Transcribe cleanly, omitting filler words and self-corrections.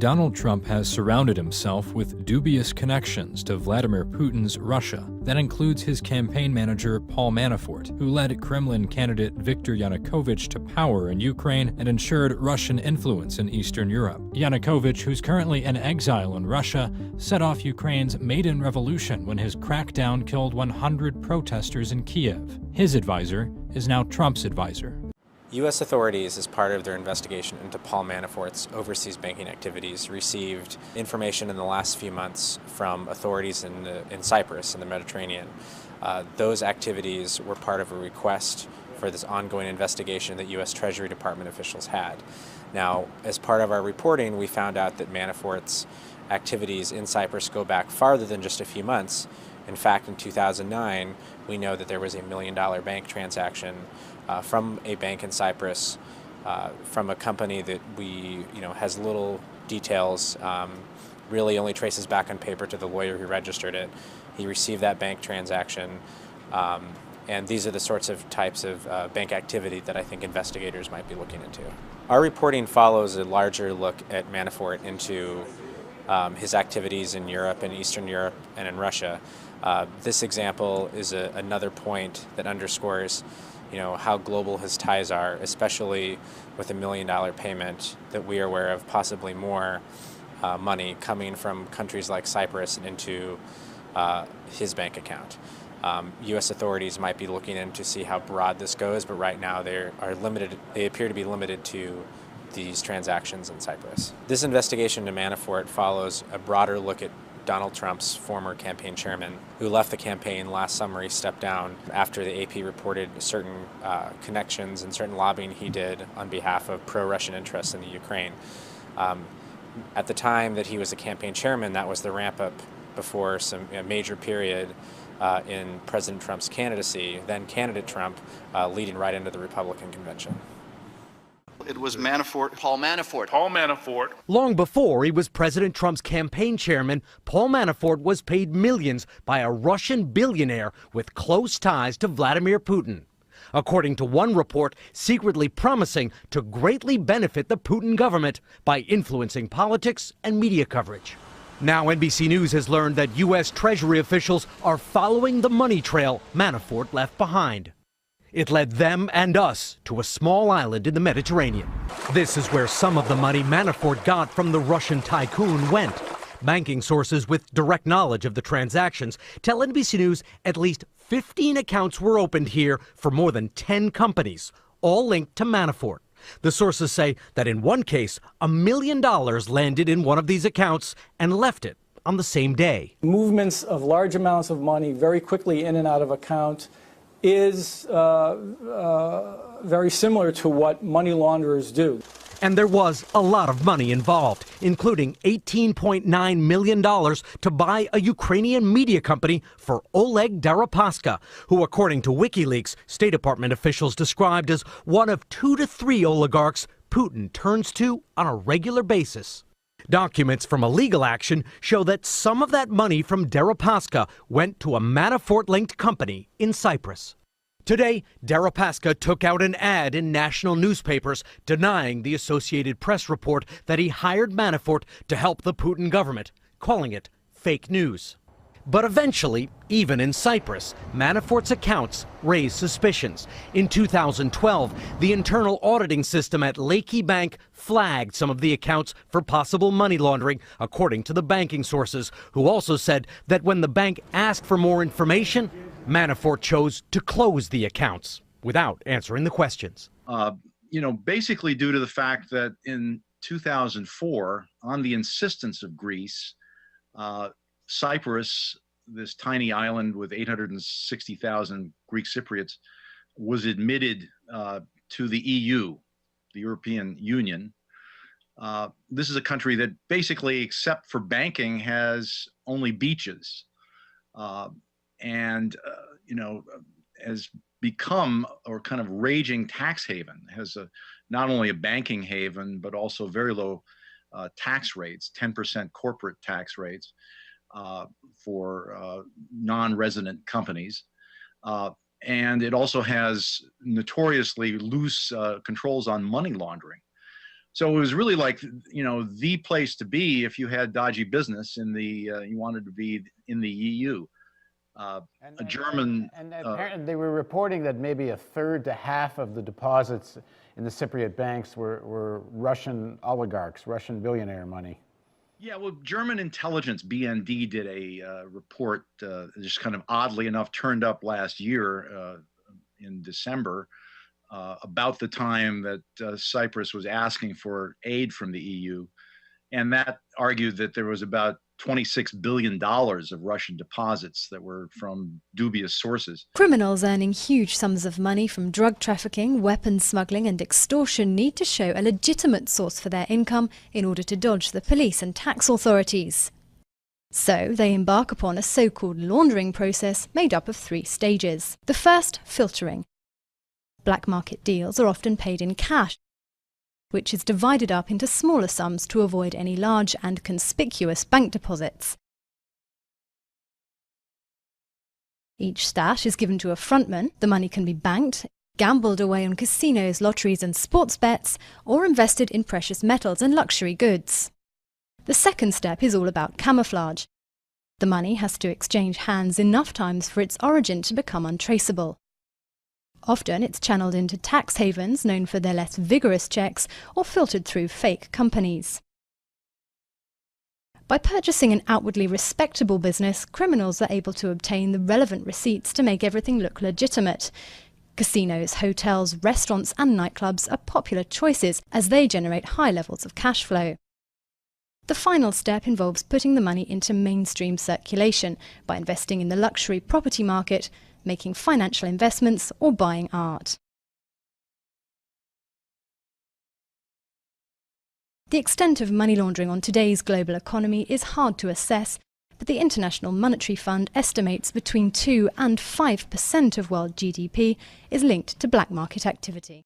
Donald Trump has surrounded himself with dubious connections to Vladimir Putin's Russia. That includes his campaign manager Paul Manafort, who led Kremlin candidate Viktor Yanukovych to power in Ukraine and ensured Russian influence in Eastern Europe. Yanukovych, who's currently in exile in Russia, set off Ukraine's Maidan Revolution when his crackdown killed 100 protesters in Kiev. His advisor is now Trump's advisor. U.S. authorities, as part of their investigation into Paul Manafort's overseas banking activities, received information in the last few months from authorities in Cyprus, in the Mediterranean. Those activities were part of a request for this ongoing investigation that U.S. Treasury Department officials had. Now, as part of our reporting, we found out that Manafort's activities in Cyprus go back farther than just a few months. In fact, in 2009, we know that there was $1 million bank transaction from a bank in Cyprus, from a company that has little details, really only traces back on paper to the lawyer who registered it. He received that bank transaction, and these are the sorts of types of bank activity that I think investigators might be looking into. Our reporting follows a larger look at Manafort into his activities in Europe, in Eastern Europe, and in Russia. This example is another point that underscores how global his ties are, especially with $1 million payment that we are aware of, possibly more money coming from countries like Cyprus and into his bank account. U.S. authorities might be looking in to see how broad this goes, but right now they appear to be limited to these transactions in Cyprus. This investigation into Manafort follows a broader look at Donald Trump's former campaign chairman, who left the campaign last summer. He stepped down after the AP reported certain connections and certain lobbying he did on behalf of pro-Russian interests in the Ukraine. At the time that he was the campaign chairman, that was the ramp-up before some major period in President Trump's candidacy, then candidate Trump, leading right into the Republican convention. It was Manafort. Paul Manafort. Paul Manafort. Long before he was President Trump's campaign chairman, Paul Manafort was paid millions by a Russian billionaire with close ties to Vladimir Putin. According to one report, secretly promising to greatly benefit the Putin government by influencing politics and media coverage. Now NBC News has learned that U.S. Treasury officials are following the money trail Manafort left behind. It led them and us to a small island in the Mediterranean. This is where some of the money Manafort got from the Russian tycoon went. Banking sources with direct knowledge of the transactions tell NBC News at least 15 accounts were opened here for more than 10 companies, all linked to Manafort. The sources say that in one case, $1 million landed in one of these accounts and left it on the same day. Movements of large amounts of money very quickly in and out of account is very similar to what money launderers do. And there was a lot of money involved, including $18.9 million to buy a Ukrainian media company for Oleg Deripaska, who, according to WikiLeaks, State Department officials described as one of 2 to 3 oligarchs Putin turns to on a regular basis. Documents from a legal action show that some of that money from Deripaska went to a Manafort-linked company in Cyprus. Today, Deripaska took out an ad in national newspapers denying the Associated Press report that he hired Manafort to help the Putin government, calling it fake news. But eventually, even in Cyprus, Manafort's accounts raised suspicions. In 2012, the internal auditing system at Laiki Bank flagged some of the accounts for possible money laundering, according to the banking sources, who also said that when the bank asked for more information, Manafort chose to close the accounts without answering the questions. Basically due to the fact that in 2004, on the insistence of Greece, Cyprus, this tiny island with 860,000 Greek Cypriots, was admitted to the EU, the European Union. This is a country that basically, except for banking, has only beaches, and has become a kind of raging tax haven. Has not only a banking haven, but also very low tax rates, 10% corporate tax rates for non-resident companies. And it also has notoriously loose controls on money laundering. So it was really like, the place to be if you had dodgy business you wanted to be in the EU. Apparently they were reporting that maybe a third to half of the deposits in the Cypriot banks were Russian oligarchs, Russian billionaire money. Yeah, well, German intelligence, BND, did a report, just kind of oddly enough turned up last year in December, about the time that Cyprus was asking for aid from the EU. And that argued that there was about $26 billion of Russian deposits that were from dubious sources. Criminals earning huge sums of money from drug trafficking, weapons smuggling and extortion need to show a legitimate source for their income in order to dodge the police and tax authorities. So they embark upon a so-called laundering process made up of 3 stages. The first, filtering. Black market deals are often paid in cash, which is divided up into smaller sums to avoid any large and conspicuous bank deposits. Each stash is given to a frontman. The money can be banked, gambled away on casinos, lotteries and sports bets, or invested in precious metals and luxury goods. The second step is all about camouflage. The money has to exchange hands enough times for its origin to become untraceable. Often it's channeled into tax havens known for their less vigorous checks or filtered through fake companies. By purchasing an outwardly respectable business, criminals are able to obtain the relevant receipts to make everything look legitimate. Casinos, hotels, restaurants and nightclubs are popular choices as they generate high levels of cash flow. The final step involves putting the money into mainstream circulation by investing in the luxury property market, making financial investments or buying art. The extent of money laundering on today's global economy is hard to assess, but the International Monetary Fund estimates between 2 and 5% of world GDP is linked to black market activity.